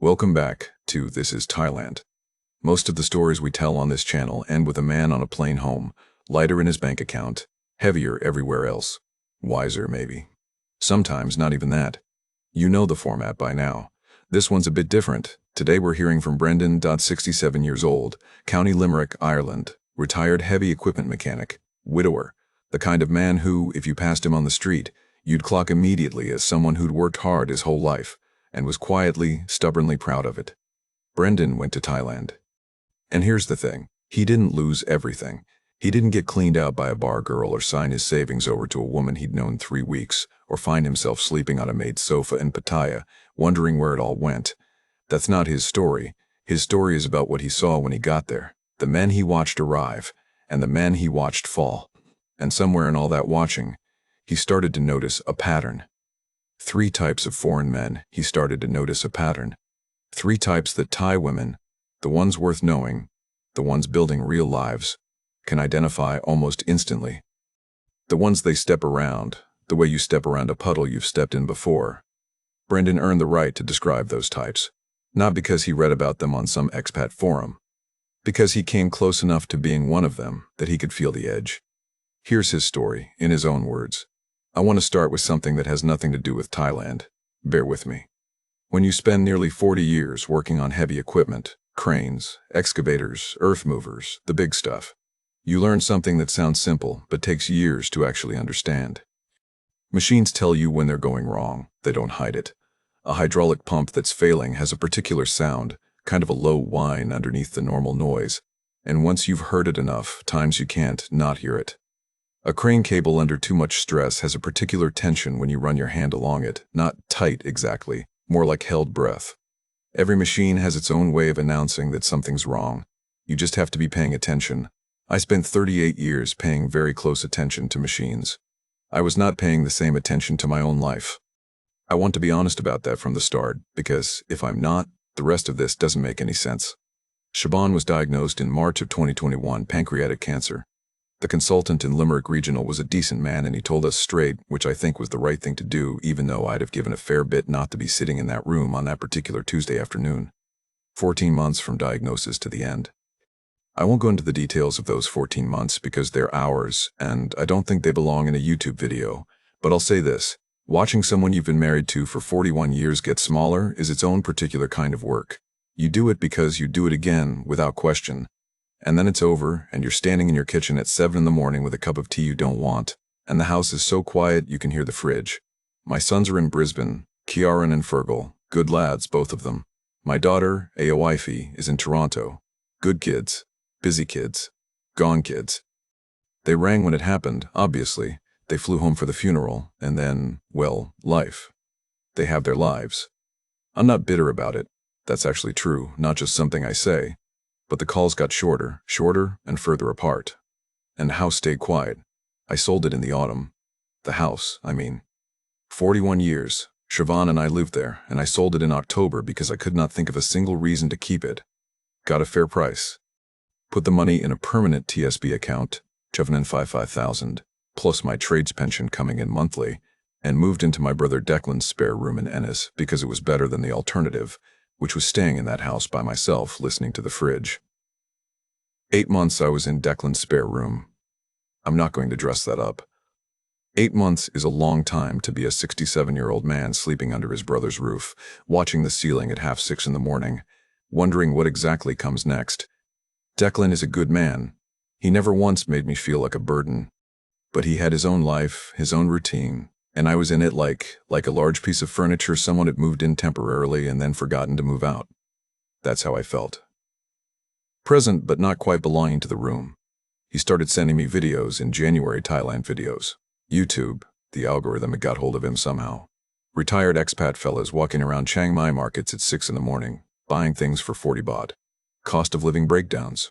Welcome back to This is Thailand. Most of the stories we tell on this channel end with a man on a plane home, lighter in his bank account, heavier everywhere else. Wiser, maybe. Sometimes not even that. You know the format by now. This one's a bit different. Today we're hearing from Brendan, 67 years old, County Limerick, Ireland, retired heavy equipment mechanic, widower, the kind of man who, if you passed him on the street, you'd clock immediately as someone who'd worked hard his whole life and was quietly, stubbornly proud of it. Brendan went to Thailand. And here's the thing, he didn't lose everything. He didn't get cleaned out by a bar girl or sign his savings over to a woman he'd known 3 weeks, or find himself sleeping on a maid's sofa in Pattaya, wondering where it all went. That's not his story. His story is about what he saw when he got there, the men he watched arrive, and the men he watched fall. And somewhere in all that watching, he started to notice a pattern. 3 types of foreign men, he started to notice a pattern. 3 types that Thai women, the ones worth knowing, the ones building real lives, can identify almost instantly. The ones they step around, the way you step around a puddle you've stepped in before. Brendan earned the right to describe those types, not because he read about them on some expat forum, because he came close enough to being one of them that he could feel the edge. Here's his story, in his own words. I want to start with something that has nothing to do with Thailand. Bear with me. When you spend nearly 40 years working on heavy equipment, cranes, excavators, earth movers, the big stuff, you learn something that sounds simple but takes years to actually understand. Machines tell you when they're going wrong. They don't hide it. A hydraulic pump that's failing has a particular sound, kind of a low whine underneath the normal noise, and once you've heard it enough times you can't not hear it. A crane cable under too much stress has a particular tension when you run your hand along it, not tight exactly, more like held breath. Every machine has its own way of announcing that something's wrong. You just have to be paying attention. I spent 38 years paying very close attention to machines. I was not paying the same attention to my own life. I want to be honest about that from the start, because if I'm not, the rest of this doesn't make any sense. Shaban was diagnosed in March of 2021, pancreatic cancer. The consultant in Limerick Regional was a decent man and he told us straight, which I think was the right thing to do, even though I'd have given a fair bit not to be sitting in that room on that particular Tuesday afternoon. 14 months from diagnosis to the end. I won't go into the details of those 14 months because they're hours, and I don't think they belong in a YouTube video, but I'll say this, watching someone you've been married to for 41 years get smaller is its own particular kind of work. You do it because you do it again, without question. And then it's over, and you're standing in your kitchen at 7 in the morning with a cup of tea you don't want, and the house is so quiet you can hear the fridge. My sons are in Brisbane, Ciaran and Fergal, good lads, both of them. My daughter, wifey, is in Toronto. Good kids, busy kids, gone kids. They rang when it happened, obviously. They flew home for the funeral, and then, well, life. They have their lives. I'm not bitter about it. That's actually true, not just something I say. But the calls got shorter, and further apart. And the house stayed quiet. I sold it in the autumn. The house, I mean. 41 years. Siobhan and I lived there, and I sold it in October because I could not think of a single reason to keep it. Got a fair price. Put the money in a permanent TSB account, 755,000, plus my trades pension coming in monthly, and moved into my brother Declan's spare room in Ennis because it was better than the alternative, which was staying in that house by myself listening to the fridge. 8 months I was in Declan's spare room. I'm not going to dress that up. 8 months is a long time to be a 67-year-old man sleeping under his brother's roof, watching the ceiling at 6:30 in the morning, wondering what exactly comes next. Declan is a good man. He never once made me feel like a burden. But he had his own life, his own routine, and I was in it like a large piece of furniture someone had moved in temporarily and then forgotten to move out. That's how I felt. Present but not quite belonging to the room. He started sending me videos in January, Thailand videos. YouTube, the algorithm had got hold of him somehow. Retired expat fellas walking around Chiang Mai markets at 6 in the morning, buying things for 40 baht. Cost of living breakdowns.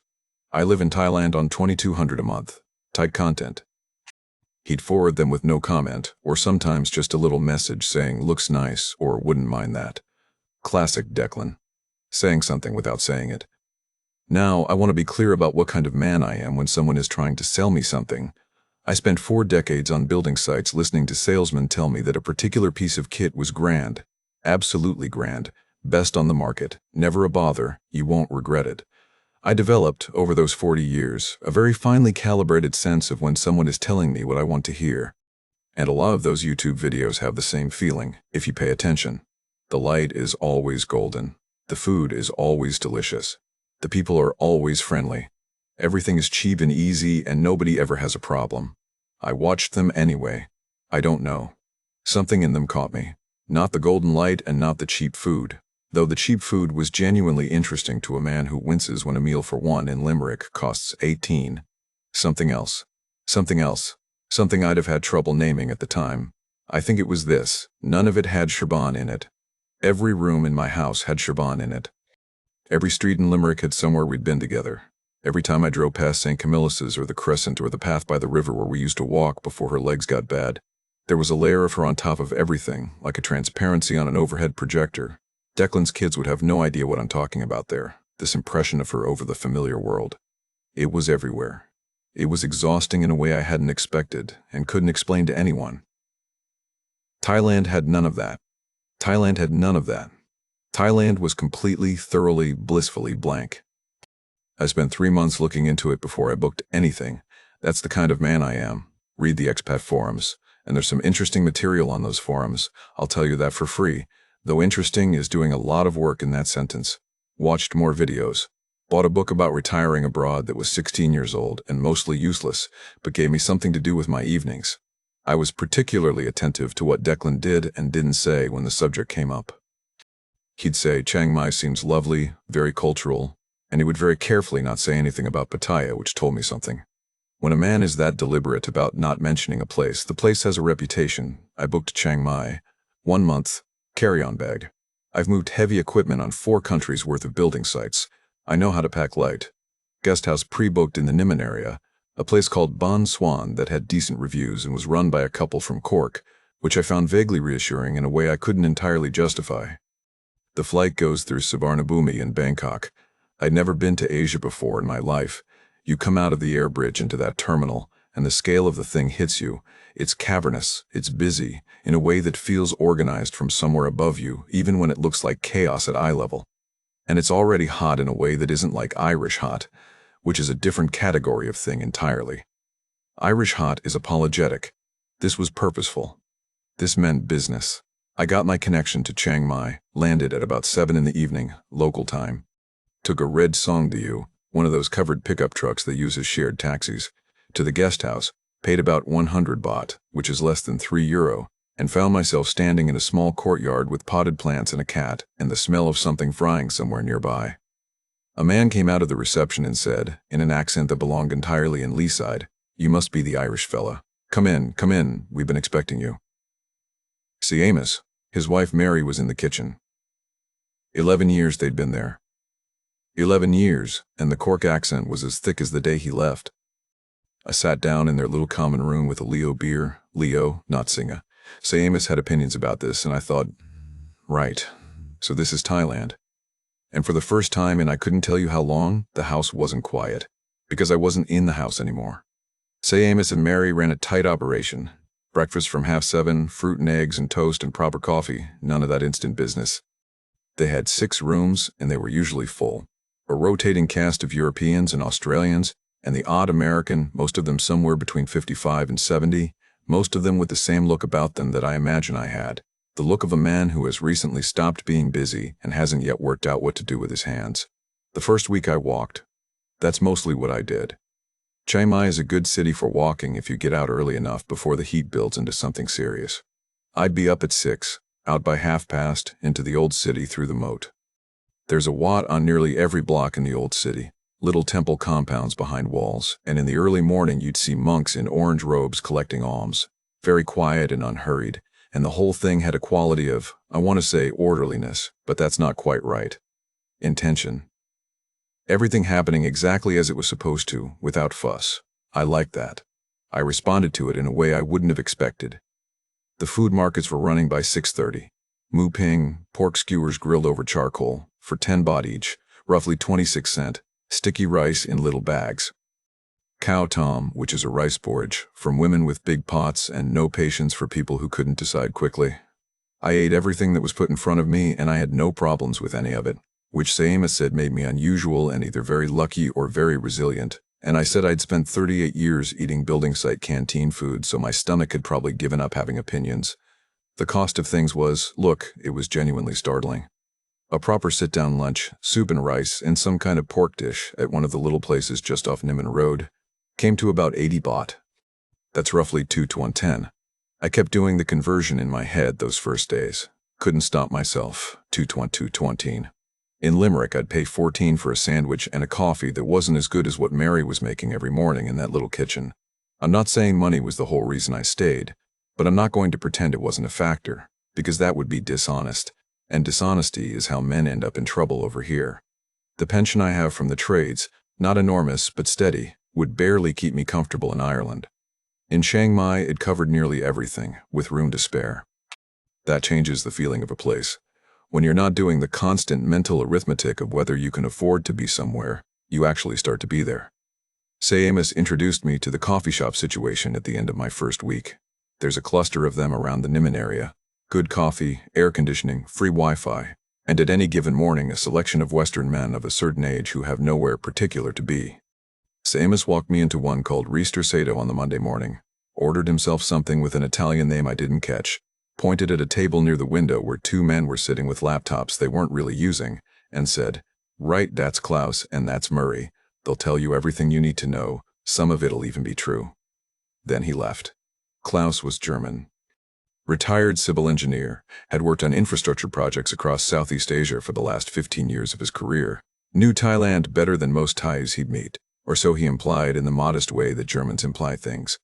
I live in Thailand on 2,200 a month. Tight content. He'd forward them with no comment, or sometimes just a little message saying, looks nice, or wouldn't mind that. Classic Declan. Saying something without saying it. Now, I want to be clear about what kind of man I am when someone is trying to sell me something. I spent 4 decades on building sites listening to salesmen tell me that a particular piece of kit was grand, absolutely grand, Best on the market, never a bother, you won't regret it. I developed, over those 40 years, a very finely calibrated sense of when someone is telling me what I want to hear. And a lot of those YouTube videos have the same feeling, if you pay attention. The light is always golden. The food is always delicious. The people are always friendly. Everything is cheap and easy, and nobody ever has a problem. I watched them anyway. I don't know. Something in them caught me. Not the golden light and not the cheap food. Though the cheap food was genuinely interesting to a man who winces when a meal for one in Limerick costs 18. Something else. Something else. Something I'd have had trouble naming at the time. I think it was this. None of it had sherbon in it. Every room in my house had sherbon in it. Every street in Limerick had somewhere we'd been together. Every time I drove past St. Camillus' or the Crescent or the path by the river where we used to walk before her legs got bad, there was a layer of her on top of everything, like a transparency on an overhead projector. Declan's kids would have no idea what I'm talking about there, this impression of her over the familiar world. It was everywhere. It was exhausting in a way I hadn't expected and couldn't explain to anyone. Thailand had none of that. Thailand had none of that. Thailand was completely, thoroughly, blissfully blank. I spent 3 months looking into it before I booked anything. That's the kind of man I am. Read the expat forums, and there's some interesting material on those forums. I'll tell you that for free. Though interesting is doing a lot of work in that sentence. Watched more videos. Bought a book about retiring abroad that was 16 years old and mostly useless, but gave me something to do with my evenings. I was particularly attentive to what Declan did and didn't say when the subject came up. He'd say Chiang Mai seems lovely, very cultural, and he would very carefully not say anything about Pattaya, which told me something. When a man is that deliberate about not mentioning a place, the place has a reputation. I booked Chiang Mai. 1 month. Carry-on bag. I've moved heavy equipment on 4 countries worth of building sites. I know how to pack light. Guest house pre-booked in the Nimon area, a place called Bon Swan that had decent reviews and was run by a couple from Cork, which I found vaguely reassuring in a way I couldn't entirely justify. The flight goes through Suvarnabhumi in Bangkok. I'd never been to Asia before in my life. You come out of the air bridge into that terminal, and the scale of the thing hits you. It's cavernous, it's busy, in a way that feels organized from somewhere above you, even when it looks like chaos at eye level. And it's already hot in a way that isn't like Irish hot, which is a different category of thing entirely. Irish hot is apologetic. This was purposeful. This meant business. I got my connection to Chiang Mai, landed at about 7 in the evening, local time. Took a red Songdayu, one of those covered pickup trucks that uses shared taxis, to the guest house, paid about 100 baht, which is less than €3, and found myself standing in a small courtyard with potted plants and a cat, and the smell of something frying somewhere nearby. A man came out of the reception and said, in an accent that belonged entirely in Leeside, "You must be the Irish fella. Come in, we've been expecting you." See Amos, his wife Mary was in the kitchen. 11 years they'd been there. 11 years, and the Cork accent was as thick as the day he left. I sat down in their little common room with a Leo beer. Leo, not Singa. Say Amos had opinions about this, and I thought, right, so this is Thailand. And for the first time in I couldn't tell you how long, the house wasn't quiet, because I wasn't in the house anymore. Say Amos and Mary ran a tight operation. Breakfast from 7:30, fruit and eggs and toast and proper coffee, none of that instant business. They had 6 rooms, and they were usually full. A rotating cast of Europeans and Australians, and the odd American, most of them somewhere between 55 and 70, most of them with the same look about them that I imagine I had, the look of a man who has recently stopped being busy and hasn't yet worked out what to do with his hands. The first week I walked. That's mostly what I did. Chiang Mai is a good city for walking if you get out early enough before the heat builds into something serious. I'd be up at 6, out by past, into the old city through the moat. There's a Wat on nearly every block in the old city, little temple compounds behind walls, and in the early morning you'd see monks in orange robes collecting alms, very quiet and unhurried, and the whole thing had a quality of, I want to say orderliness, but that's not quite right. Intention. Everything happening exactly as it was supposed to, without fuss. I liked that. I responded to it in a way I wouldn't have expected. The food markets were running by 6:30. Mu ping, pork skewers grilled over charcoal, for 10 baht each, roughly 26 cent, sticky rice in little bags. Cow tom, which is a rice porridge, from women with big pots and no patience for people who couldn't decide quickly. I ate everything that was put in front of me, and I had no problems with any of it, which Seamus said made me unusual and either very lucky or very resilient. And I said I'd spent 38 years eating building site canteen food, so my stomach had probably given up having opinions. The cost of things was, look, it was genuinely startling. A proper sit-down lunch, soup and rice, and some kind of pork dish at one of the little places just off Niman Road came to about 80 baht. That's roughly 2 to 110. I kept doing the conversion in my head those first days. Couldn't stop myself. 220. In Limerick, I'd pay 14 for a sandwich and a coffee that wasn't as good as what Mary was making every morning in that little kitchen. I'm not saying money was the whole reason I stayed, but I'm not going to pretend it wasn't a factor, because that would be dishonest, and dishonesty is how men end up in trouble over here. The pension I have from the trades, not enormous but steady, would barely keep me comfortable in Ireland. In Chiang Mai, it covered nearly everything, with room to spare. That changes the feeling of a place. When you're not doing the constant mental arithmetic of whether you can afford to be somewhere, you actually start to be there. Seamus introduced me to the coffee shop situation at the end of my first week. There's a cluster of them around the Niman area. Good coffee, air conditioning, free Wi-Fi, and at any given morning a selection of Western men of a certain age who have nowhere particular to be. Seamus walked me into one called Reister Sato on the Monday morning, ordered himself something with an Italian name I didn't catch, pointed at a table near the window where two men were sitting with laptops they weren't really using, and said, "Right, that's Klaus and that's Murray. They'll tell you everything you need to know. Some of it'll even be true." Then he left. Klaus was German. Retired civil engineer, had worked on infrastructure projects across Southeast Asia for the last 15 years of his career, knew Thailand better than most Thais he'd meet, or so he implied in the modest way that Germans imply things.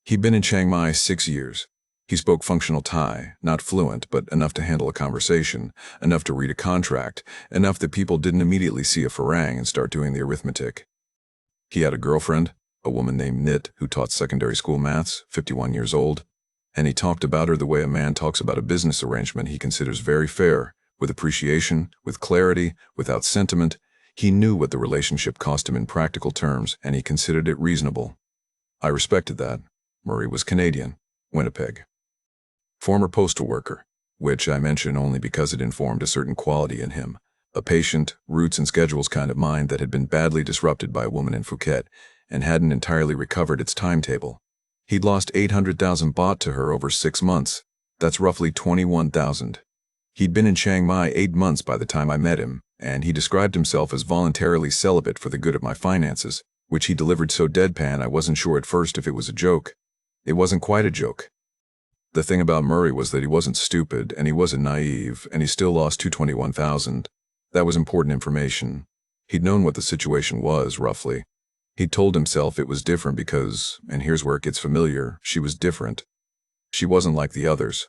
He'd been in Chiang Mai 6 years. He spoke functional Thai, not fluent, but enough to handle a conversation, enough to read a contract, enough that people didn't immediately see a farang and start doing the arithmetic. He had a girlfriend, a woman named Nit, who taught secondary school maths, 51 years old, and he talked about her the way a man talks about a business arrangement he considers very fair, with appreciation, with clarity, without sentiment. He knew what the relationship cost him in practical terms, and he considered it reasonable. I respected that. Murray was Canadian, Winnipeg. Former postal worker, which I mention only because it informed a certain quality in him, a patient, roots and schedules kind of mind that had been badly disrupted by a woman in Phuket and hadn't entirely recovered its timetable. He'd lost 800,000 baht to her over 6 months. That's roughly 21,000. He'd been in Chiang Mai 8 months by the time I met him, and he described himself as voluntarily celibate for the good of my finances, which he delivered so deadpan I wasn't sure at first if it was a joke. It wasn't quite a joke. The thing about Murray was that he wasn't stupid, and he wasn't naive, and he still lost 221,000. That was important information. He'd known what the situation was, roughly. He'd told himself it was different because, and here's where it gets familiar, she was different. She wasn't like the others.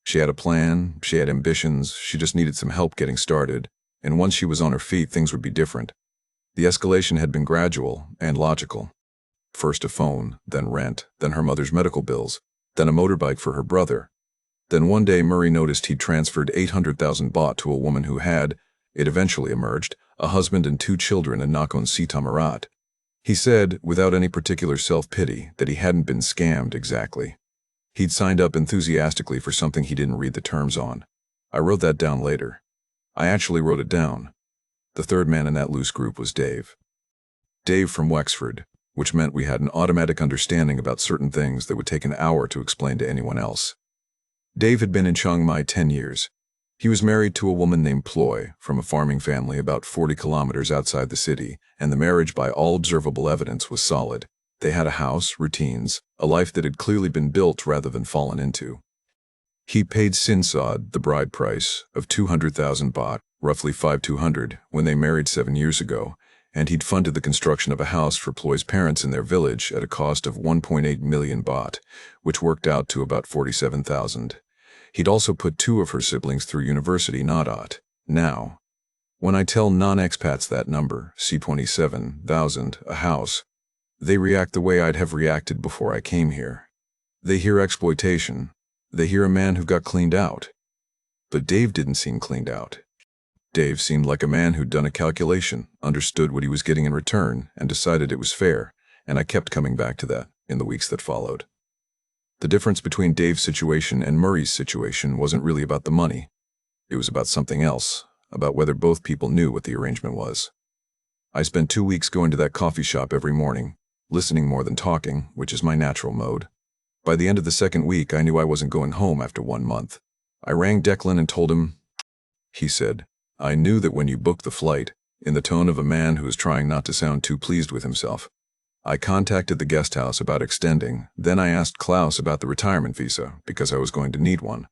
She had a plan, she had ambitions, she just needed some help getting started, and once she was on her feet, things would be different. The escalation had been gradual and logical. First a phone, then rent, then her mother's medical bills, then a motorbike for her brother. Then one day Murray noticed he'd transferred 800,000 baht to a woman who had, it eventually emerged, a husband and 2 children in Nakhon Si Thammarat. He said, without any particular self-pity, that he hadn't been scammed exactly. He'd signed up enthusiastically for something he didn't read the terms on. I wrote that down later. I actually wrote it down. The third man in that loose group was Dave. Dave from Wexford, which meant we had an automatic understanding about certain things that would take an hour to explain to anyone else. Dave had been in Chiang Mai 10 years. He was married to a woman named Ploy from a farming family about 40 kilometers outside the city, and the marriage by all observable evidence was solid. They had a house, routines, a life that had clearly been built rather than fallen into. He paid Sinsod, the bride price, of 200,000 baht, roughly 5,200, when they married 7 years ago, and he'd funded the construction of a house for Ploy's parents in their village at a cost of 1.8 million baht, which worked out to about 47,000. He'd also put 2 of her siblings through university, not aught. Now, when I tell non-expats that number, C27,000, a house, they react the way I'd have reacted before I came here. They hear exploitation. They hear a man who got cleaned out. But Dave didn't seem cleaned out. Dave seemed like a man who'd done a calculation, understood what he was getting in return, and decided it was fair, and I kept coming back to that in the weeks that followed. The difference between Dave's situation and Murray's situation wasn't really about the money. It was about something else, about whether both people knew what the arrangement was. I spent 2 weeks going to that coffee shop every morning, listening more than talking, which is my natural mode. By the end of the second week, I knew I wasn't going home after 1 month. I rang Declan and told him. He said, "I knew that when you booked the flight," in the tone of a man who is trying not to sound too pleased with himself. I contacted the guest house about extending, then I asked Klaus about the retirement visa, because I was going to need one.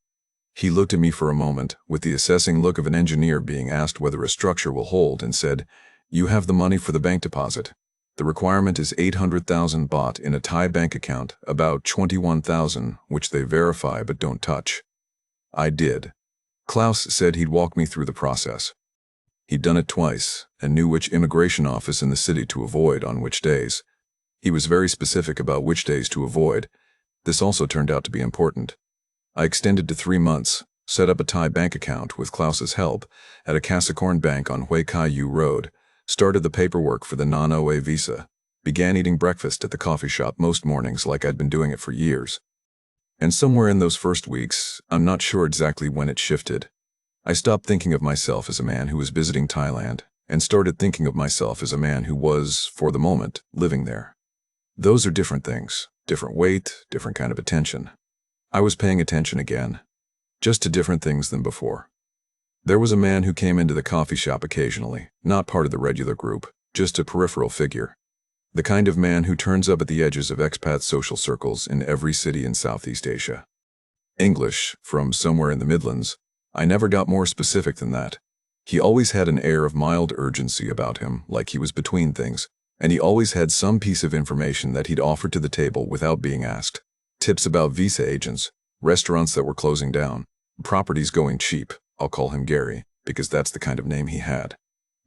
He looked at me for a moment, with the assessing look of an engineer being asked whether a structure will hold, and said, "You have the money for the bank deposit. The requirement is 800,000 baht in a Thai bank account, about 21,000, which they verify but don't touch." I did. Klaus said he'd walk me through the process. He'd done it twice, and knew which immigration office in the city to avoid on which days. He was very specific about which days to avoid. This also turned out to be important. I extended to 3 months, set up a Thai bank account with Klaus's help at a Capricorn bank on Hui Kai Yu Road, started the paperwork for the non-OA visa, began eating breakfast at the coffee shop most mornings like I'd been doing it for years. And somewhere in those first weeks, I'm not sure exactly when it shifted, I stopped thinking of myself as a man who was visiting Thailand and started thinking of myself as a man who was, for the moment, living there. Those are different things, different weight, different kind of attention. I was paying attention again, just to different things than before. There was a man who came into the coffee shop occasionally, not part of the regular group, just a peripheral figure. The kind of man who turns up at the edges of expat social circles in every city in Southeast Asia. English, from somewhere in the Midlands, I never got more specific than that. He always had an air of mild urgency about him, like he was between things, and he always had some piece of information that he'd offer to the table without being asked. Tips about visa agents, restaurants that were closing down, properties going cheap. I'll call him Gary, because that's the kind of name he had.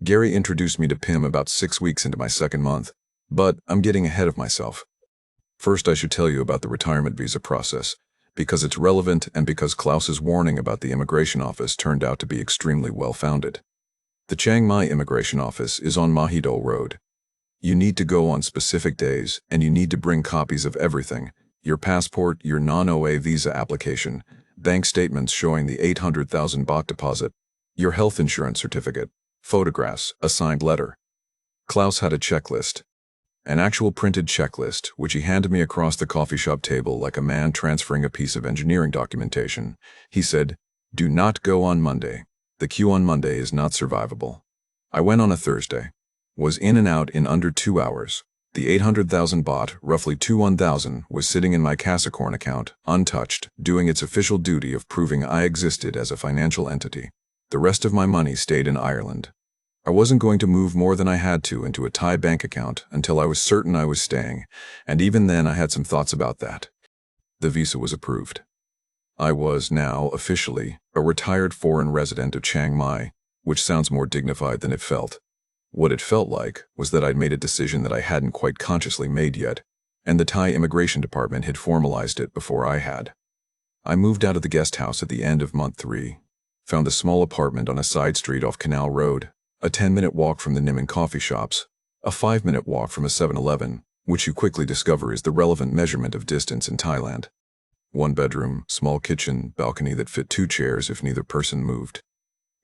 Gary introduced me to Pim about 6 weeks into my second month, but I'm getting ahead of myself. First, I should tell you about the retirement visa process, because it's relevant and because Klaus's warning about the immigration office turned out to be extremely well-founded. The Chiang Mai immigration office is on Mahidol Road. You need to go on specific days, and you need to bring copies of everything: your passport, your non-OA visa application, bank statements showing the 800,000 baht deposit, your health insurance certificate, photographs, a signed letter. Klaus had a checklist. An actual printed checklist, which he handed me across the coffee shop table like a man transferring a piece of engineering documentation. He said, "Do not go on Monday. The queue on Monday is not survivable." I went on a Thursday. Was in and out in under 2 hours. The 800,000 baht, roughly 21,000, was sitting in my Capricorn account, untouched, doing its official duty of proving I existed as a financial entity. The rest of my money stayed in Ireland. I wasn't going to move more than I had to into a Thai bank account until I was certain I was staying, and even then I had some thoughts about that. The visa was approved. I was now, officially, a retired foreign resident of Chiang Mai, which sounds more dignified than it felt. What it felt like was that I'd made a decision that I hadn't quite consciously made yet, and the Thai immigration department had formalized it before I had. I moved out of the guest house at the end of month 3, found a small apartment on a side street off Canal Road, a 10-minute walk from the Niman coffee shops, a 5-minute walk from a 7-Eleven, which you quickly discover is the relevant measurement of distance in Thailand. 1 bedroom, small kitchen, balcony that fit 2 chairs if neither person moved.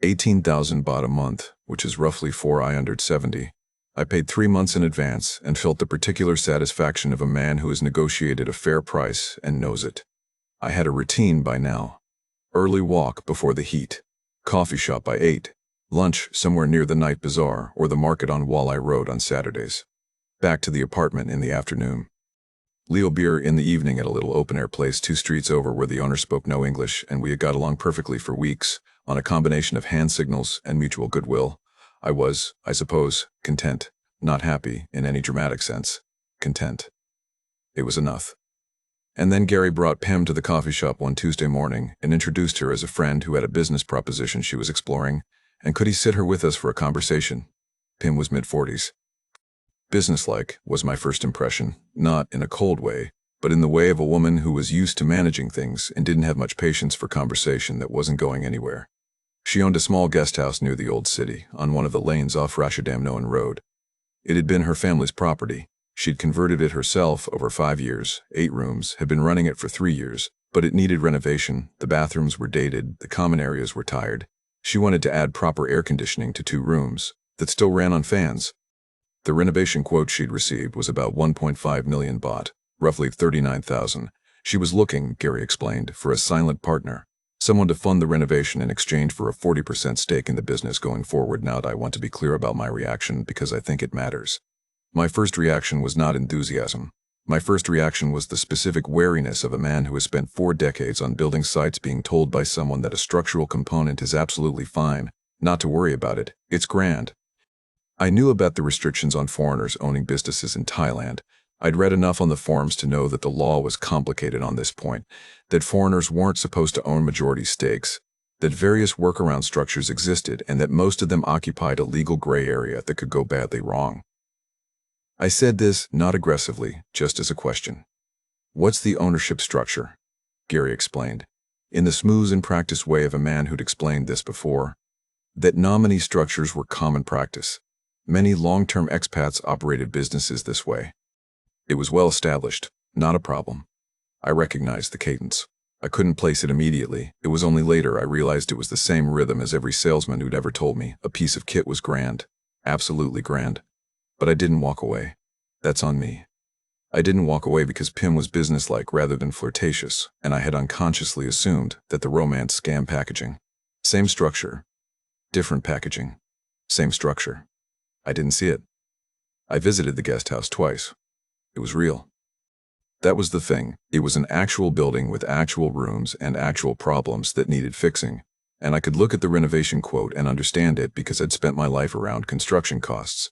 18,000 baht a month, which is roughly 470. I paid 3 months in advance and felt the particular satisfaction of a man who has negotiated a fair price and knows it. I had a routine by now. Early walk before the heat. Coffee shop by 8. Lunch somewhere near the night bazaar or the market on Wallai Road on Saturdays. Back to the apartment in the afternoon. Leo beer in the evening at a little open-air place 2 streets over where the owner spoke no English and we had got along perfectly for weeks on a combination of hand signals and mutual goodwill. I was, I suppose, content, not happy in any dramatic sense. Content. It was enough. And then Gary brought Pim to the coffee shop one Tuesday morning and introduced her as a friend who had a business proposition she was exploring, and could he sit her with us for a conversation? Pim was mid-40s. Businesslike was my first impression, not in a cold way, but in the way of a woman who was used to managing things and didn't have much patience for conversation that wasn't going anywhere. She owned a small guest house near the old city, on one of the lanes off Rashidam Noan Road. It had been her family's property. She'd converted it herself over 5 years, 8 rooms, had been running it for 3 years, but it needed renovation, the bathrooms were dated, the common areas were tired. She wanted to add proper air conditioning to 2 rooms that still ran on fans. The renovation quote she'd received was about 1.5 million baht, roughly 39,000. She was looking, Gary explained, for a silent partner, someone to fund the renovation in exchange for a 40% stake in the business going forward. Now I want to be clear about my reaction because I think it matters. My first reaction was not enthusiasm. My first reaction was the specific wariness of a man who has spent 4 decades on building sites being told by someone that a structural component is absolutely fine, not to worry about it, it's grand. I knew about the restrictions on foreigners owning businesses in Thailand. I'd read enough on the forums to know that the law was complicated on this point, that foreigners weren't supposed to own majority stakes, that various workaround structures existed, and that most of them occupied a legal gray area that could go badly wrong. I said this not aggressively, just as a question. What's the ownership structure? Gary explained, in the smooth and practiced way of a man who'd explained this before, that nominee structures were common practice. Many long-term expats operated businesses this way. It was well established, not a problem. I recognized the cadence. I couldn't place it immediately. It was only later I realized it was the same rhythm as every salesman who'd ever told me a piece of kit was grand, absolutely grand. But I didn't walk away. That's on me. I didn't walk away because Pim was businesslike rather than flirtatious, and I had unconsciously assumed that the romance scam packaging. Same structure, different packaging. Same structure. I didn't see it. I visited the guest house twice. It was real. That was the thing. It was an actual building with actual rooms and actual problems that needed fixing, and I could look at the renovation quote and understand it because I'd spent my life around construction costs.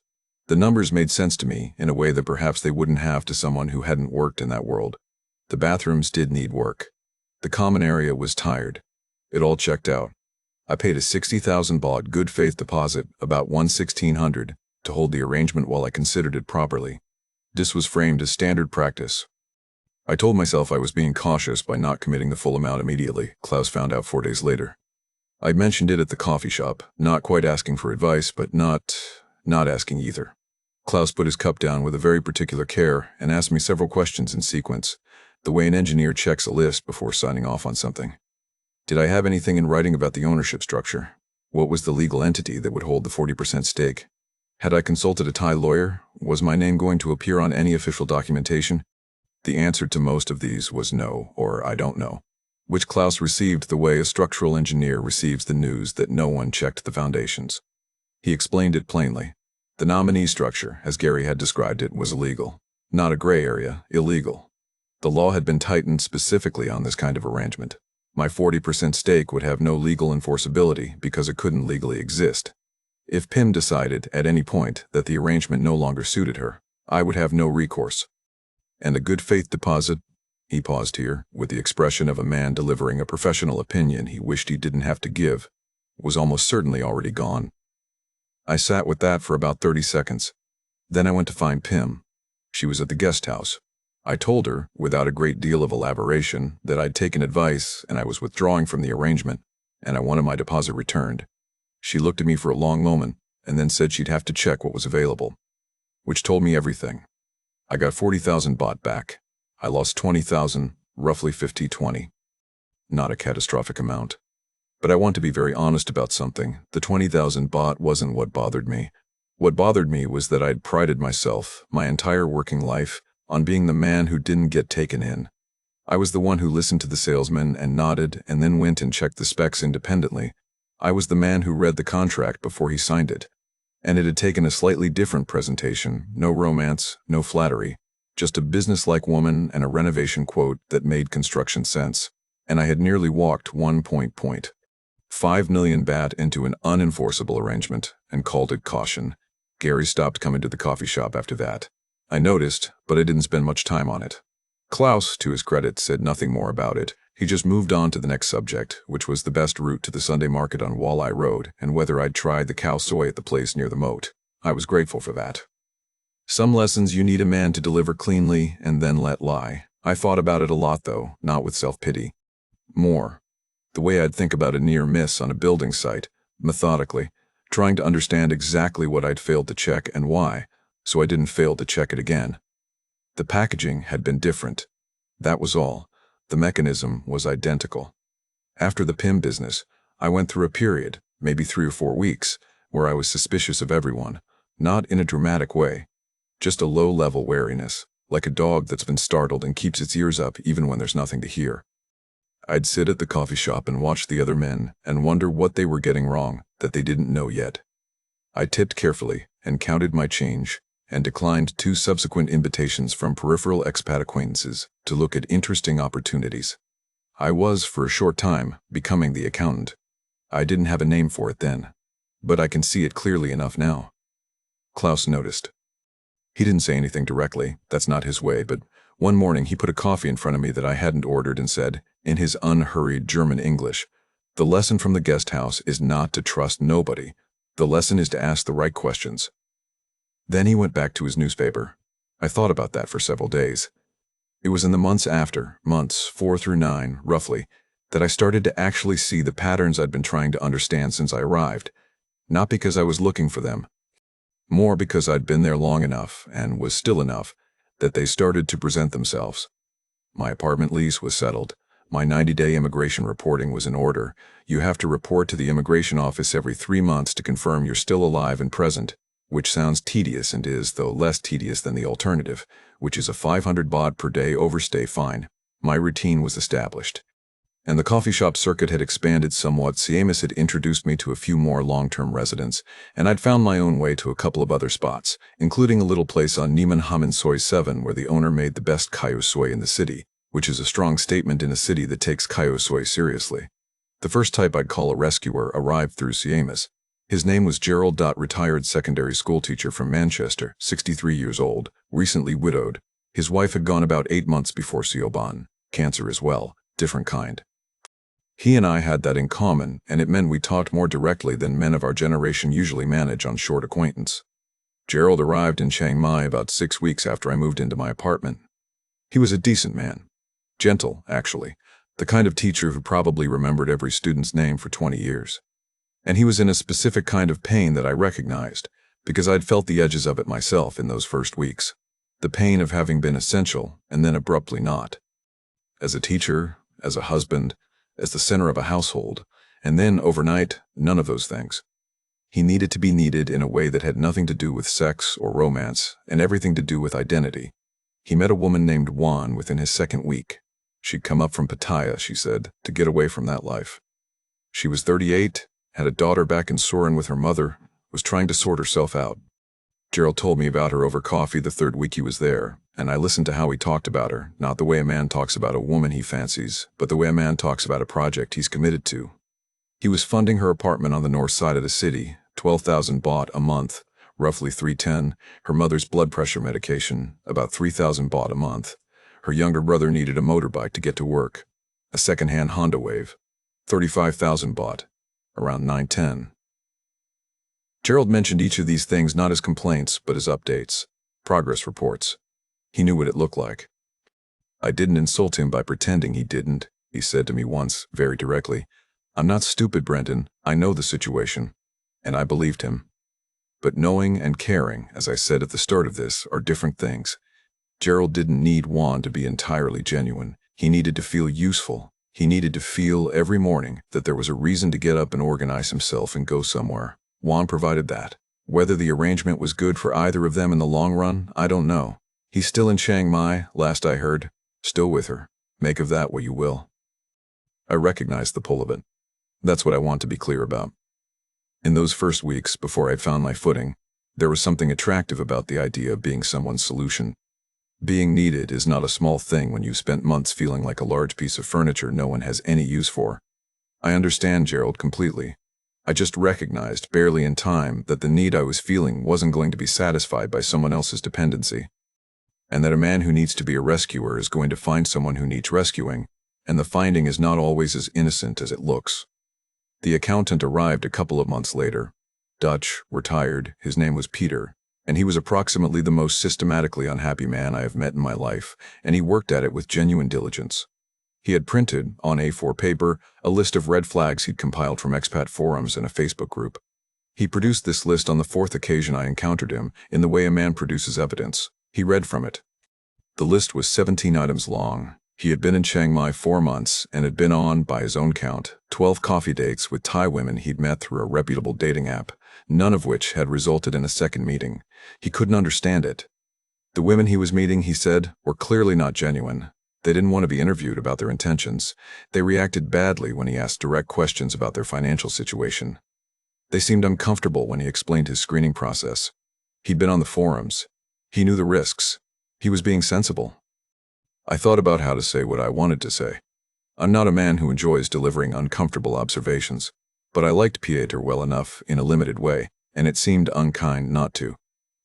The numbers made sense to me in a way that perhaps they wouldn't have to someone who hadn't worked in that world. The bathrooms did need work. The common area was tired. It all checked out. I paid a 60,000 baht good faith deposit, about 1,600, to hold the arrangement while I considered it properly. This was framed as standard practice. I told myself I was being cautious by not committing the full amount immediately. Klaus found out 4 days later. I mentioned it at the coffee shop, not quite asking for advice, but not asking either. Klaus put his cup down with a very particular care and asked me several questions in sequence, the way an engineer checks a list before signing off on something. Did I have anything in writing about the ownership structure? What was the legal entity that would hold the 40% stake? Had I consulted a Thai lawyer? Was my name going to appear on any official documentation? The answer to most of these was no, or I don't know, which Klaus received the way a structural engineer receives the news that no one checked the foundations. He explained it plainly. The nominee structure, as Gary had described it, was illegal. Not a gray area, illegal. The law had been tightened specifically on this kind of arrangement. My 40% stake would have no legal enforceability because it couldn't legally exist. If Pim decided at any point that the arrangement no longer suited her, I would have no recourse. And a good faith deposit, he paused here, with the expression of a man delivering a professional opinion he wished he didn't have to give, was almost certainly already gone. I sat with that for about 30 seconds. Then I went to find Pim. She was at the guest house. I told her, without a great deal of elaboration, that I'd taken advice and I was withdrawing from the arrangement, and I wanted my deposit returned. She looked at me for a long moment, and then said she'd have to check what was available, which told me everything. I got 40,000 baht back. I lost 20,000, roughly 50-20. Not a catastrophic amount. But I want to be very honest about something. The 20,000 baht wasn't what bothered me. What bothered me was that I'd prided myself, my entire working life, on being the man who didn't get taken in. I was the one who listened to the salesman and nodded and then went and checked the specs independently. I was the man who read the contract before he signed it. And it had taken a slightly different presentation, no romance, no flattery, just a businesslike woman and a renovation quote that made construction sense. And I had nearly walked 1.5 million baht into an unenforceable arrangement and called it caution. Gary stopped coming to the coffee shop after that. I noticed, but I didn't spend much time on it. Klaus, to his credit, said nothing more about it. He just moved on to the next subject, which was the best route to the Sunday market on Walleye Road and whether I'd tried the cow soy at the place near the moat. I was grateful for that. Some lessons you need a man to deliver cleanly and then let lie. I thought about it a lot though, not with self-pity. More. The way I'd think about a near miss on a building site, methodically, trying to understand exactly what I'd failed to check and why, so I didn't fail to check it again. The packaging had been different. That was all. The mechanism was identical. After the PIM business, I went through a period, maybe 3 or 4 weeks, where I was suspicious of everyone, not in a dramatic way, just a low-level wariness, like a dog that's been startled and keeps its ears up even when there's nothing to hear. I'd sit at the coffee shop and watch the other men and wonder what they were getting wrong that they didn't know yet. I tipped carefully and counted my change and declined 2 subsequent invitations from peripheral expat acquaintances to look at interesting opportunities. I was, for a short time, becoming the accountant. I didn't have a name for it then, but I can see it clearly enough now. Klaus noticed. He didn't say anything directly, that's not his way, but one morning he put a coffee in front of me that I hadn't ordered and said, in his unhurried German English, "The lesson from the guest house is not to trust nobody. The lesson is to ask the right questions." Then he went back to his newspaper. I thought about that for several days. It was in the months after, months 4 through 9, roughly, that I started to actually see the patterns I'd been trying to understand since I arrived, not because I was looking for them, more because I'd been there long enough, and was still enough, that they started to present themselves. My apartment lease was settled. My 90-day immigration reporting was in order. You have to report to the immigration office every 3 months to confirm you're still alive and present, which sounds tedious and is, though, less tedious than the alternative, which is a 500 baht per day overstay fine. My routine was established. And the coffee shop circuit had expanded somewhat. Siamis had introduced me to a few more long-term residents, and I'd found my own way to a couple of other spots, including a little place on Nieman Haman Soy 7 where the owner made the best kayo soy in the city, which is a strong statement in a city that takes kayo soy seriously. The first type I'd call a rescuer arrived through Siamis. His name was Gerald. Retired secondary school teacher from Manchester, 63 years old, recently widowed. His wife had gone about 8 months before Siobhan. Cancer as well, different kind. He and I had that in common, and it meant we talked more directly than men of our generation usually manage on short acquaintance. Gerald arrived in Chiang Mai about 6 weeks after I moved into my apartment. He was a decent man. Gentle, actually, the kind of teacher who probably remembered every student's name for 20 years. And he was in a specific kind of pain that I recognized, because I'd felt the edges of it myself in those first weeks. The pain of having been essential and then abruptly not. As a teacher, as a husband, as the center of a household, and then, overnight, none of those things. He needed to be needed in a way that had nothing to do with sex or romance, and everything to do with identity. He met a woman named Juan within his 2nd week. She'd come up from Pattaya, she said, to get away from that life. She was 38, had a daughter back in Soren with her mother, was trying to sort herself out. Gerald told me about her over coffee the 3rd week he was there, and I listened to how he talked about her, not the way a man talks about a woman he fancies, but the way a man talks about a project he's committed to. He was funding her apartment on the north side of the city, 12,000 baht a month, roughly 310, her mother's blood pressure medication, about 3,000 baht a month. Her younger brother needed a motorbike to get to work, a second-hand Honda Wave, 35,000 baht, around 910. Gerald mentioned each of these things not as complaints, but as updates, progress reports. He knew what it looked like. I didn't insult him by pretending he didn't, he said to me once, very directly. I'm not stupid, Brendan. I know the situation. And I believed him. But knowing and caring, as I said at the start of this, are different things. Gerald didn't need Juan to be entirely genuine. He needed to feel useful. He needed to feel every morning that there was a reason to get up and organize himself and go somewhere. Juan provided that. Whether the arrangement was good for either of them in the long run, I don't know. He's still in Chiang Mai, last I heard. Still with her. Make of that what you will. I recognized the pull of it. That's what I want to be clear about. In those first weeks, before I'd found my footing, there was something attractive about the idea of being someone's solution. Being needed is not a small thing when you've spent months feeling like a large piece of furniture no one has any use for. I understand Gerald completely. I just recognized, barely in time, that the need I was feeling wasn't going to be satisfied by someone else's dependency. And that a man who needs to be a rescuer is going to find someone who needs rescuing, and the finding is not always as innocent as it looks. The accountant arrived a couple of months later. Dutch, retired, his name was Peter, and he was approximately the most systematically unhappy man I have met in my life, and he worked at it with genuine diligence. He had printed, on A4 paper, a list of red flags he'd compiled from expat forums and a Facebook group. He produced this list on the 4th occasion I encountered him, in the way a man produces evidence. He read from it. The list was 17 items long. He had been in Chiang Mai 4 months and had been on, by his own count, 12 coffee dates with Thai women he'd met through a reputable dating app, none of which had resulted in a second meeting. He couldn't understand it. The women he was meeting, he said, were clearly not genuine. They didn't want to be interviewed about their intentions. They reacted badly when he asked direct questions about their financial situation. They seemed uncomfortable when he explained his screening process. He'd been on the forums. He knew the risks. He was being sensible. I thought about how to say what I wanted to say. I'm not a man who enjoys delivering uncomfortable observations, but I liked Pieter well enough in a limited way, and it seemed unkind not to.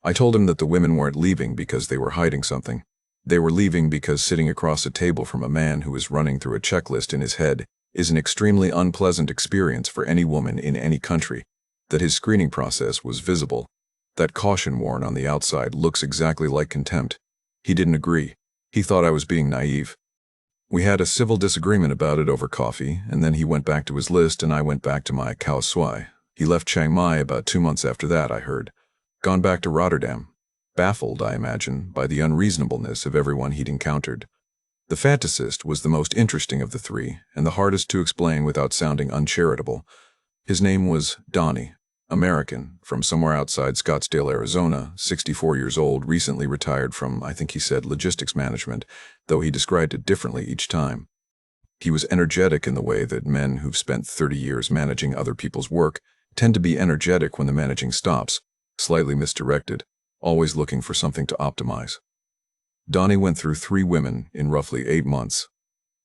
I told him that the women weren't leaving because they were hiding something. They were leaving because sitting across a table from a man who is running through a checklist in his head is an extremely unpleasant experience for any woman in any country, that his screening process was visible. That caution worn on the outside looks exactly like contempt. He didn't agree. He thought I was being naive. We had a civil disagreement about it over coffee, and then he went back to his list and I went back to my khao sui. He left Chiang Mai about 2 months after that, I heard. Gone back to Rotterdam. Baffled, I imagine, by the unreasonableness of everyone he'd encountered. The fantasist was the most interesting of the three, and the hardest to explain without sounding uncharitable. His name was Donnie, American, from somewhere outside Scottsdale, Arizona, 64 years old, recently retired from, I think he said, logistics management, though he described it differently each time. He was energetic in the way that men who've spent 30 years managing other people's work tend to be energetic when the managing stops, slightly misdirected, always looking for something to optimize. Donnie went through 3 women in roughly 8 months.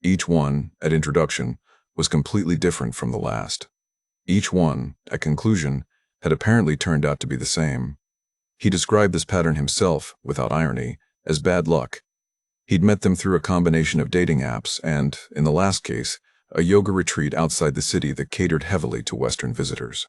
Each one, at introduction, was completely different from the last. Each one, at conclusion, had apparently turned out to be the same. He described this pattern himself, without irony, as bad luck. He'd met them through a combination of dating apps and, in the last case, a yoga retreat outside the city that catered heavily to Western visitors.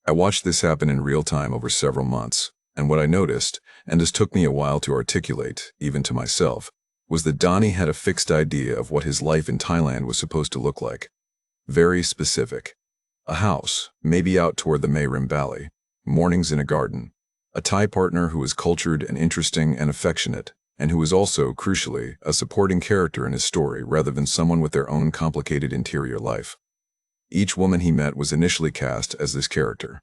I watched this happen in real time over several months, and what I noticed, and this took me a while to articulate, even to myself, was that Donnie had a fixed idea of what his life in Thailand was supposed to look like. Very specific. A house, maybe out toward the Mae Rim Valley, mornings in a garden, a Thai partner who was cultured and interesting and affectionate, and who was also, crucially, a supporting character in his story rather than someone with their own complicated interior life. Each woman he met was initially cast as this character.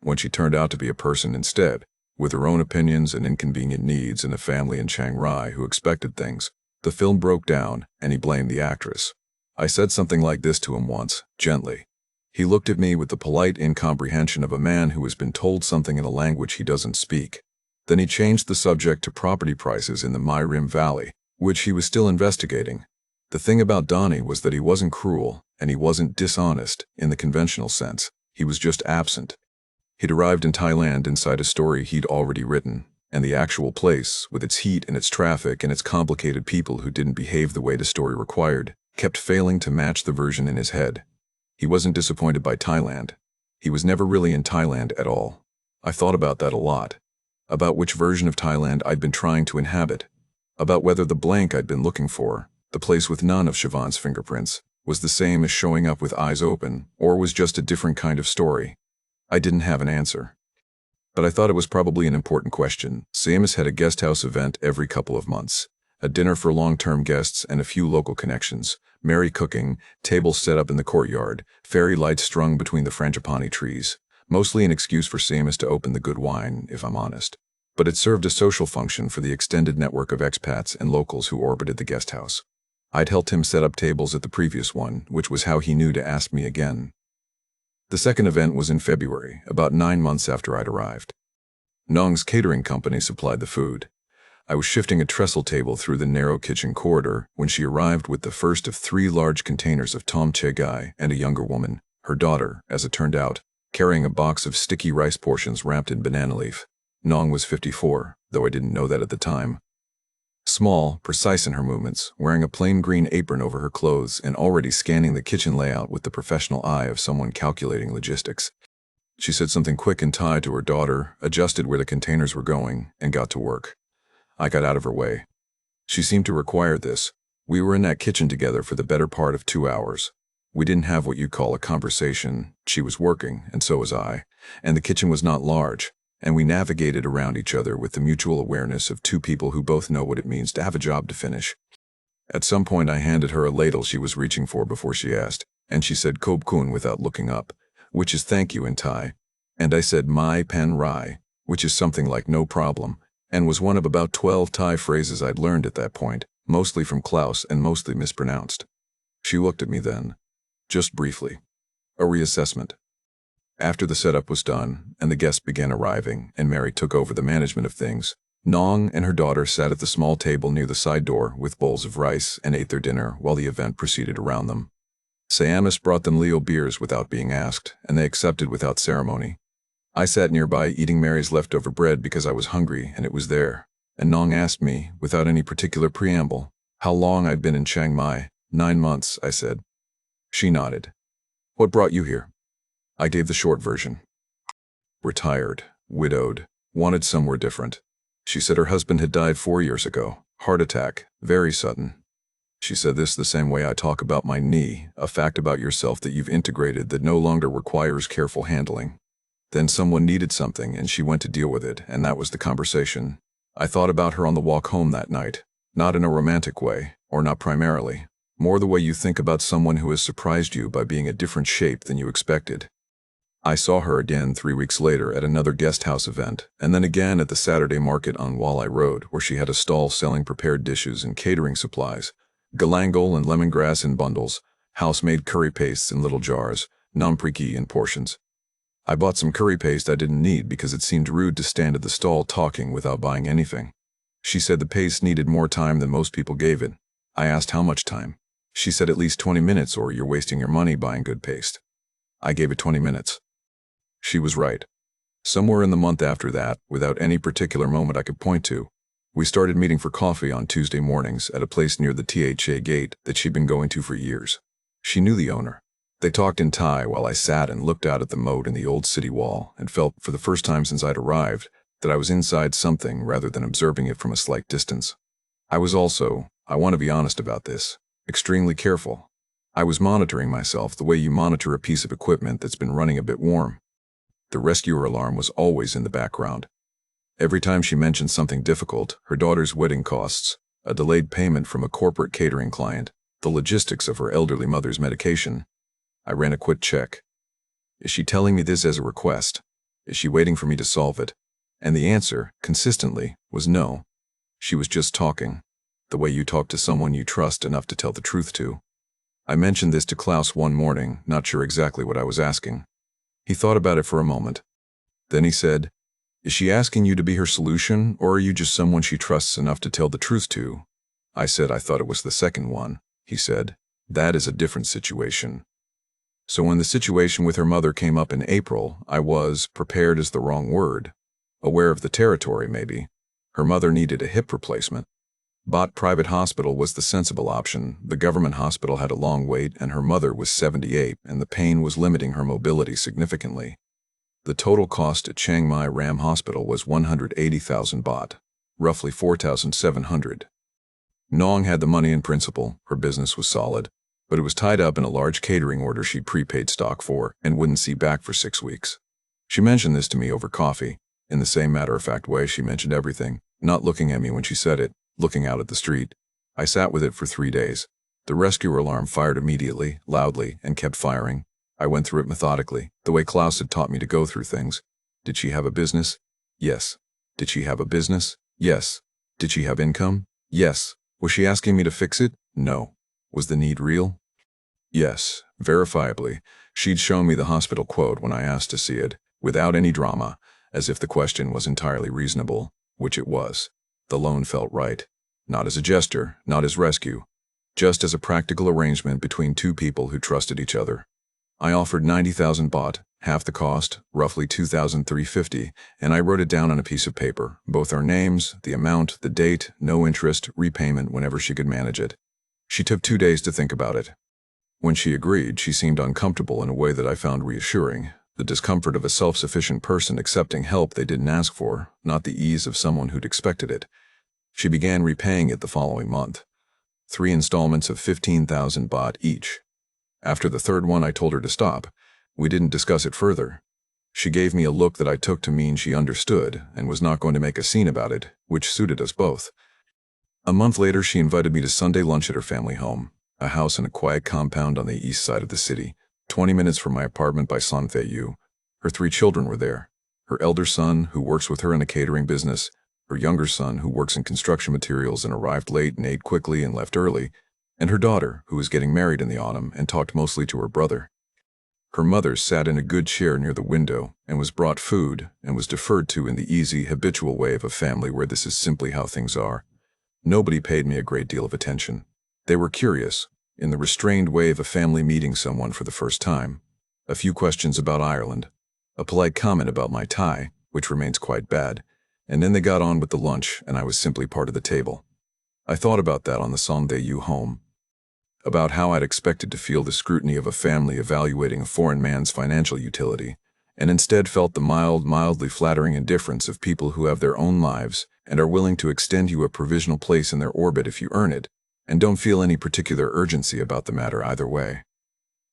When she turned out to be a person instead, with her own opinions and inconvenient needs and a family in Chiang Mai who expected things, the film broke down and he blamed the actress. I said something like this to him once, gently. He looked at me with the polite incomprehension of a man who has been told something in a language he doesn't speak. Then he changed the subject to property prices in the Mae Rim Valley, which he was still investigating. The thing about Donnie was that he wasn't cruel, and he wasn't dishonest in the conventional sense. He was just absent. He'd arrived in Thailand inside a story he'd already written, and the actual place, with its heat and its traffic and its complicated people who didn't behave the way the story required, kept failing to match the version in his head. He wasn't disappointed by Thailand. He was never really in Thailand at all. I thought about that a lot. About which version of Thailand I'd been trying to inhabit. About whether the blank I'd been looking for, the place with none of Siobhan's fingerprints, was the same as showing up with eyes open, or was just a different kind of story. I didn't have an answer. But I thought it was probably an important question. Seamus had a guest house event every couple of months. A dinner for long-term guests and a few local connections. Merry cooking, tables set up in the courtyard, fairy lights strung between the frangipani trees. Mostly an excuse for Seamus to open the good wine, if I'm honest. But it served a social function for the extended network of expats and locals who orbited the guest house. I'd helped him set up tables at the previous one, which was how he knew to ask me again. The second event was in February, about 9 months after I'd arrived. Nong's catering company supplied the food. I was shifting a trestle table through the narrow kitchen corridor when she arrived with the first of 3 large containers of tom che gai and a younger woman, her daughter, as it turned out, carrying a box of sticky rice portions wrapped in banana leaf. Nong was 54, though I didn't know that at the time. Small, precise in her movements, wearing a plain green apron over her clothes and already scanning the kitchen layout with the professional eye of someone calculating logistics. She said something quick in Thai to her daughter, adjusted where the containers were going, and got to work. I got out of her way. She seemed to require this. We were in that kitchen together for the better part of 2 hours. We didn't have what you'd call a conversation. She was working, and so was I, and the kitchen was not large, and we navigated around each other with the mutual awareness of two people who both know what it means to have a job to finish. At some point I handed her a ladle she was reaching for before she asked, and she said Kob kun without looking up, which is thank you in Thai. And I said Mai Pen Rai, which is something like no problem, and was one of about 12 Thai phrases I'd learned at that point, mostly from Klaus and mostly mispronounced. She looked at me then. Just briefly. A reassessment. After the setup was done, and the guests began arriving, and Mary took over the management of things, Nong and her daughter sat at the small table near the side door with bowls of rice and ate their dinner while the event proceeded around them. Sayamas brought them Leo beers without being asked, and they accepted without ceremony. I sat nearby eating Mary's leftover bread because I was hungry and it was there, and Nong asked me, without any particular preamble, how long I'd been in Chiang Mai. 9 months, I said. She nodded. What brought you here? I gave the short version. Retired, widowed, wanted somewhere different. She said her husband had died 4 years ago, heart attack, very sudden. She said this the same way I talk about my knee, a fact about yourself that you've integrated that no longer requires careful handling. Then someone needed something and she went to deal with it, and that was the conversation. I thought about her on the walk home that night, not in a romantic way, or not primarily, more the way you think about someone who has surprised you by being a different shape than you expected. I saw her again 3 weeks later at another guest house event, and then again at the Saturday market on Wallai Road, where she had a stall selling prepared dishes and catering supplies, galangal and lemongrass in bundles, house-made curry pastes in little jars, nampriki in portions. I bought some curry paste I didn't need because it seemed rude to stand at the stall talking without buying anything. She said the paste needed more time than most people gave it. I asked how much time. She said at least 20 minutes or you're wasting your money buying good paste. I gave it 20 minutes. She was right. Somewhere in the month after that, without any particular moment I could point to, we started meeting for coffee on Tuesday mornings at a place near the THA gate that she'd been going to for years. She knew the owner. They talked in Thai while I sat and looked out at the moat in the old city wall and felt, for the first time since I'd arrived, that I was inside something rather than observing it from a slight distance. I was also, I want to be honest about this, extremely careful. I was monitoring myself the way you monitor a piece of equipment that's been running a bit warm. The rescuer alarm was always in the background. Every time she mentioned something difficult, her daughter's wedding costs, a delayed payment from a corporate catering client, the logistics of her elderly mother's medication, I ran a quick check. Is she telling me this as a request? Is she waiting for me to solve it? And the answer, consistently, was no. She was just talking, the way you talk to someone you trust enough to tell the truth to. I mentioned this to Klaus one morning, not sure exactly what I was asking. He thought about it for a moment. Then he said, is she asking you to be her solution, or are you just someone she trusts enough to tell the truth to? I said I thought it was the second one. He said, that is a different situation. So when the situation with her mother came up in April, I was, prepared is the wrong word, aware of the territory maybe. Her mother needed a hip replacement. Bot private hospital was the sensible option. The government hospital had a long wait and her mother was 78 and the pain was limiting her mobility significantly. The total cost at Chiang Mai Ram Hospital was 180,000 baht, roughly 4,700. Nong had the money in principle, her business was solid, but it was tied up in a large catering order she'd prepaid stock for and wouldn't see back for 6 weeks. She mentioned this to me over coffee, in the same matter-of-fact way she mentioned everything, not looking at me when she said it, looking out at the street. I sat with it for 3 days. The rescue alarm fired immediately, loudly, and kept firing. I went through it methodically, the way Klaus had taught me to go through things. Did she have a business? Yes. Did she have a business? Yes. Did she have income? Yes. Was she asking me to fix it? No. Was the need real? Yes, verifiably. She'd shown me the hospital quote when I asked to see it, without any drama, as if the question was entirely reasonable, which it was. The loan felt right. Not as a gesture, not as rescue, just as a practical arrangement between two people who trusted each other. I offered 90,000 baht, half the cost, roughly 2,350, and I wrote it down on a piece of paper, both our names, the amount, the date, no interest, repayment whenever she could manage it. She took 2 days to think about it. When she agreed, she seemed uncomfortable in a way that I found reassuring, the discomfort of a self-sufficient person accepting help they didn't ask for, not the ease of someone who'd expected it. She began repaying it the following month. 3 installments of 15,000 baht each. After the third one, I told her to stop. We didn't discuss it further. She gave me a look that I took to mean she understood and was not going to make a scene about it, which suited us both. A month later, she invited me to Sunday lunch at her family home, a house in a quiet compound on the east side of the city, 20 minutes from my apartment by Sanfeiyu. Her 3 children were there. Her elder son, who works with her in a catering business, her younger son, who works in construction materials and arrived late and ate quickly and left early, and her daughter, who was getting married in the autumn and talked mostly to her brother. Her mother sat in a good chair near the window and was brought food and was deferred to in the easy, habitual way of a family where this is simply how things are. Nobody paid me a great deal of attention. They were curious, in the restrained way of a family meeting someone for the first time. A few questions about Ireland, a polite comment about my Thai, which remains quite bad, and then they got on with the lunch and I was simply part of the table. I thought about that on the Songdae-yu home, about how I'd expected to feel the scrutiny of a family evaluating a foreign man's financial utility, and instead felt the mildly flattering indifference of people who have their own lives and are willing to extend you a provisional place in their orbit if you earn it, and don't feel any particular urgency about the matter either way.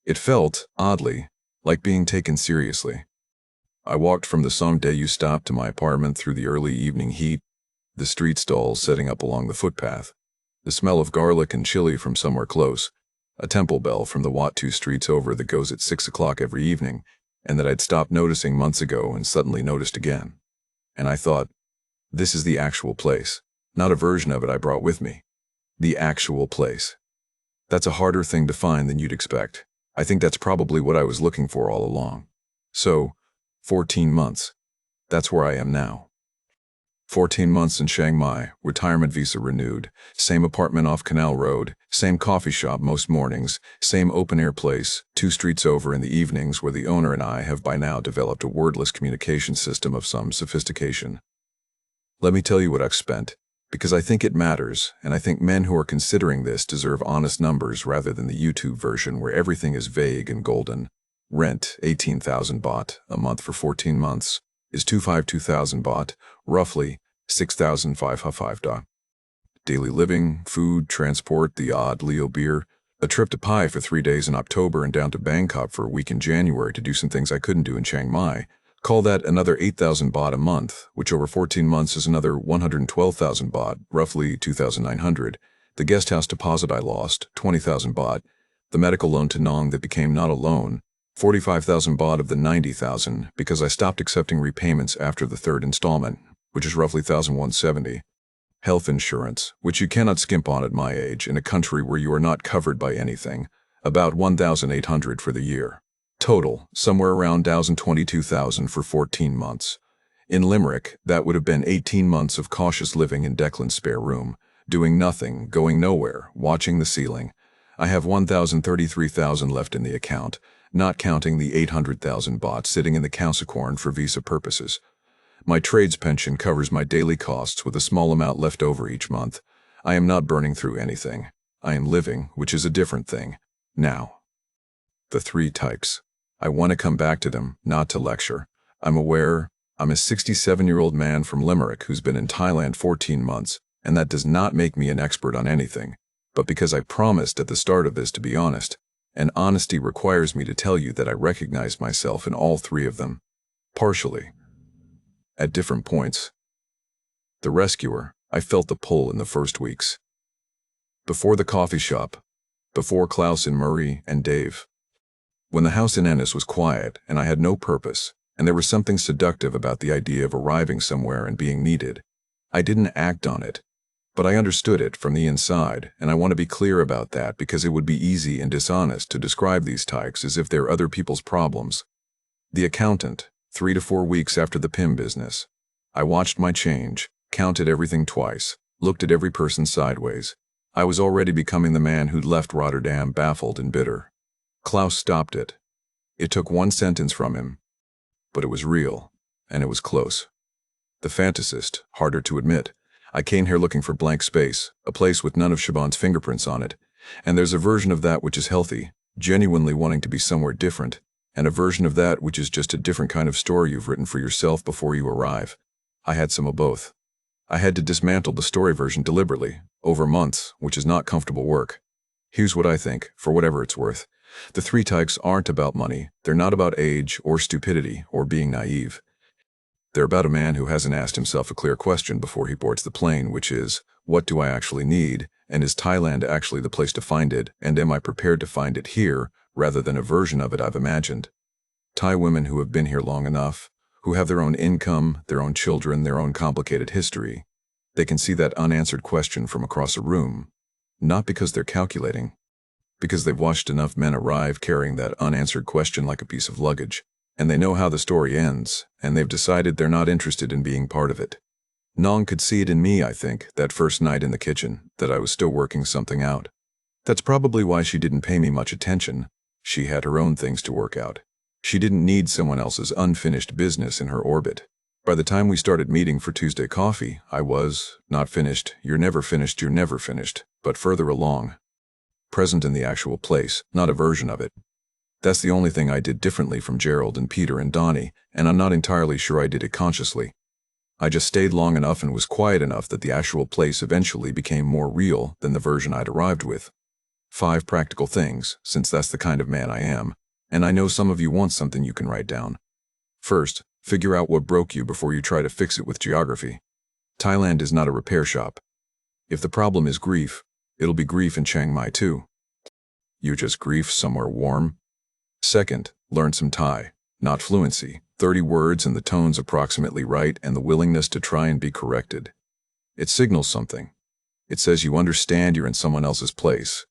It felt, oddly, like being taken seriously. I walked from the Songdae-yu stop to my apartment through the early evening heat, the street stalls setting up along the footpath, the smell of garlic and chili from somewhere close, a temple bell from the Wat 2 streets over that goes at 6 o'clock every evening, and that I'd stopped noticing months ago and suddenly noticed again. And I thought, this is the actual place, not a version of it I brought with me. The actual place. That's a harder thing to find than you'd expect. I think that's probably what I was looking for all along. So, 14 months. That's where I am now. 14 months in Chiang Mai, retirement visa renewed, same apartment off Canal Road, same coffee shop most mornings, same open-air place, 2 streets over in the evenings where the owner and I have by now developed a wordless communication system of some sophistication. Let me tell you what I've spent, because I think it matters, and I think men who are considering this deserve honest numbers rather than the YouTube version where everything is vague and golden. Rent, 18,000 baht a month for 14 months, is 2,000 baht, roughly 6,555 baht. Daily living, food, transport, the odd Leo beer, a trip to Pai for 3 days in October and down to Bangkok for a week in January to do some things I couldn't do in Chiang Mai. Call that another 8,000 baht a month, which over 14 months is another 112,000 baht, roughly 2,900. The guest house deposit I lost, 20,000 baht. The medical loan to Nong that became not a loan, 45,000 baht of the 90,000 because I stopped accepting repayments after the 3rd installment, which is roughly 1,170. Health insurance, which you cannot skimp on at my age in a country where you are not covered by anything, about 1,800 for the year. Total, somewhere around 22,000 for 14 months. In Limerick, that would have been 18 months of cautious living in Declan's spare room, doing nothing, going nowhere, watching the ceiling. I have 1,033,000 left in the account, not counting the 800,000 baht sitting in the Kausikorn for visa purposes. My trades pension covers my daily costs with a small amount left over each month. I am not burning through anything. I am living, which is a different thing. Now. The 3 types. I want to come back to them, not to lecture. I'm aware I'm a 67-year-old man from Limerick who's been in Thailand 14 months, and that does not make me an expert on anything, but because I promised at the start of this to be honest, and honesty requires me to tell you that I recognize myself in all 3 of them. Partially. At different points. The rescuer, I felt the pull in the first weeks. Before the coffee shop, before Klaus and Murray and Dave. When the house in Ennis was quiet and I had no purpose, and there was something seductive about the idea of arriving somewhere and being needed, I didn't act on it, but I understood it from the inside, and I want to be clear about that because it would be easy and dishonest to describe these tykes as if they're other people's problems. The accountant, 3 to 4 weeks after the PIM business. I watched my change, counted everything twice, looked at every person sideways. I was already becoming the man who'd left Rotterdam baffled and bitter. Klaus stopped it. It took 1 sentence from him, but it was real, and it was close. The fantasist, harder to admit. I came here looking for blank space, a place with none of Shaban's fingerprints on it, and there's a version of that which is healthy, genuinely wanting to be somewhere different, and a version of that which is just a different kind of story you've written for yourself before you arrive. I had some of both. I had to dismantle the story version deliberately, over months, which is not comfortable work. Here's what I think, for whatever it's worth. The three types aren't about money. They're not about age or stupidity or being naive. They're about a man who hasn't asked himself a clear question before he boards the plane, which is, what do I actually need? And is Thailand actually the place to find it? And am I prepared to find it here rather than a version of it I've imagined? Thai women who have been here long enough, who have their own income, their own children, their own complicated history, they can see that unanswered question from across a room, not because they're calculating, because they've watched enough men arrive carrying that unanswered question like a piece of luggage, and they know how the story ends, and they've decided they're not interested in being part of it. Nong could see it in me, I think, that first night in the kitchen, that I was still working something out. That's probably why she didn't pay me much attention. She had her own things to work out. She didn't need someone else's unfinished business in her orbit. By the time we started meeting for Tuesday coffee, I was, not finished, you're never finished, but further along. Present in the actual place, not a version of it. That's the only thing I did differently from Gerald and Peter and Donnie, and I'm not entirely sure I did it consciously. I just stayed long enough and was quiet enough that the actual place eventually became more real than the version I'd arrived with. 5 practical things, since that's the kind of man I am, and I know some of you want something you can write down. First, figure out what broke you before you try to fix it with geography. Thailand is not a repair shop. If the problem is grief, it'll be grief in Chiang Mai too. You just grief somewhere warm. Second, learn some Thai, not fluency, 30 words and the tones approximately right and the willingness to try and be corrected. It signals something. It says you understand you're in someone else's place.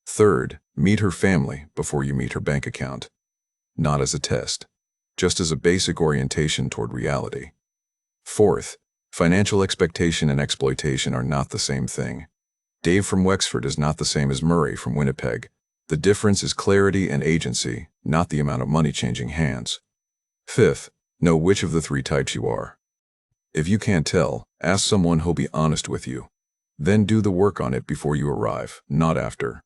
Third, meet her family before you meet her bank account. Not as a test, just as a basic orientation toward reality. Fourth, financial expectation and exploitation are not the same thing. Dave from Wexford is not the same as Murray from Winnipeg. The difference is clarity and agency, not the amount of money changing hands. Fifth, know which of the 3 types you are. If you can't tell, ask someone who'll be honest with you. Then do the work on it before you arrive, not after.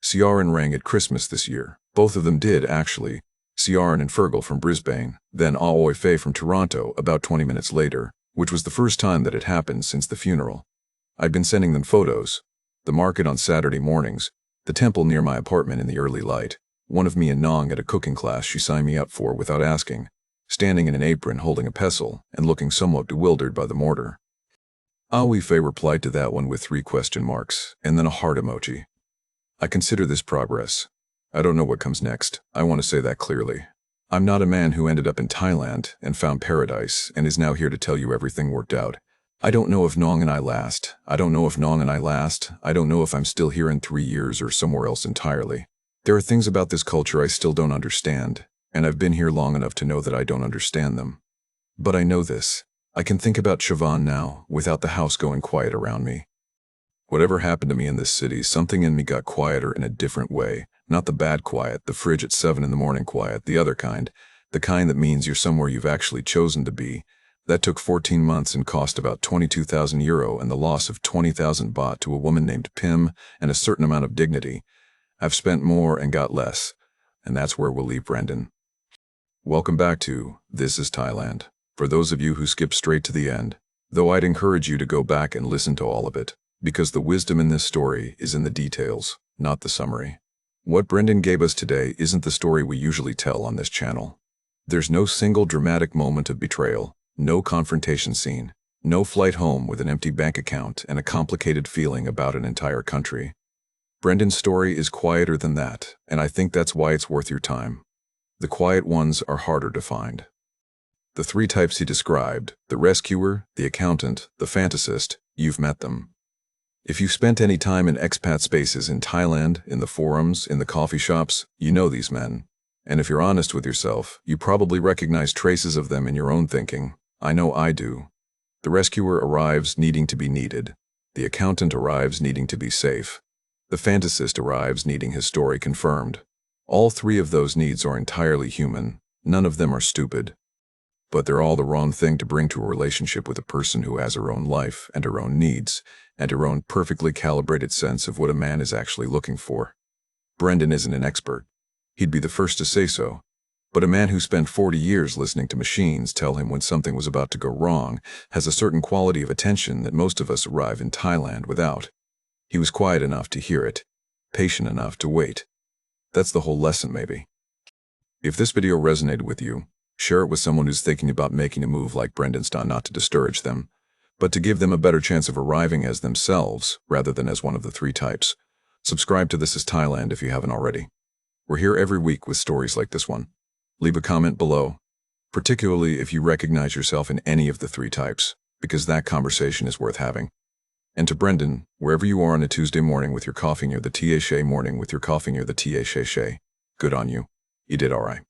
Ciaran rang at Christmas this year. Both of them did, actually. Ciaran and Fergal from Brisbane, then Aoi Faye from Toronto about 20 minutes later, which was the first time that it happened since the funeral. I'd been sending them photos. The market on Saturday mornings, the temple near my apartment in the early light, one of me and Nong at a cooking class she signed me up for without asking, standing in an apron holding a pestle and looking somewhat bewildered by the mortar. Aoi Faye replied to that one with 3 question marks, and then a heart emoji. I consider this progress. I don't know what comes next. I want to say that clearly. I'm not a man who ended up in Thailand and found paradise and is now here to tell you everything worked out. I don't know if Nong and I last. I don't know if I'm still here in 3 years or somewhere else entirely. There are things about this culture I still don't understand, and I've been here long enough to know that I don't understand them. But I know this. I can think about Siobhan now, without the house going quiet around me. Whatever happened to me in this city, something in me got quieter in a different way. Not the bad quiet, the fridge at 7 in the morning quiet, the other kind. The kind that means you're somewhere you've actually chosen to be. That took 14 months and cost about €22,000 and the loss of 20,000 baht to a woman named Pim and a certain amount of dignity. I've spent more and got less, and that's where we'll leave Brendan. Welcome back to This is Thailand. For those of you who skip straight to the end, though I'd encourage you to go back and listen to all of it, because the wisdom in this story is in the details, not the summary. What Brendan gave us today isn't the story we usually tell on this channel. There's no single dramatic moment of betrayal, no confrontation scene, no flight home with an empty bank account and a complicated feeling about an entire country. Brendan's story is quieter than that, and I think that's why it's worth your time. The quiet ones are harder to find. The 3 types he described, the rescuer, the accountant, the fantasist, you've met them. If you've spent any time in expat spaces in Thailand, in the forums, in the coffee shops, you know these men. And if you're honest with yourself, you probably recognize traces of them in your own thinking. I know I do. The rescuer arrives needing to be needed. The accountant arrives needing to be safe. The fantasist arrives needing his story confirmed. All 3 of those needs are entirely human. None of them are stupid. But they're all the wrong thing to bring to a relationship with a person who has her own life and her own needs, and her own perfectly calibrated sense of what a man is actually looking for. Brendan isn't an expert. He'd be the first to say so. But a man who spent 40 years listening to machines tell him when something was about to go wrong has a certain quality of attention that most of us arrive in Thailand without. He was quiet enough to hear it, patient enough to wait. That's the whole lesson, maybe. If this video resonated with you, share it with someone who's thinking about making a move like Brendan's done, not to discourage them, but to give them a better chance of arriving as themselves rather than as one of the 3 types. Subscribe to This is Thailand if you haven't already. We're here every week with stories like this one. Leave a comment below, particularly if you recognize yourself in any of the 3 types, because that conversation is worth having. And to Brendan, wherever you are on a Tuesday morning with your coffee near the TA Shea morning with your coffee near the TA Shea, good on you. You did all right.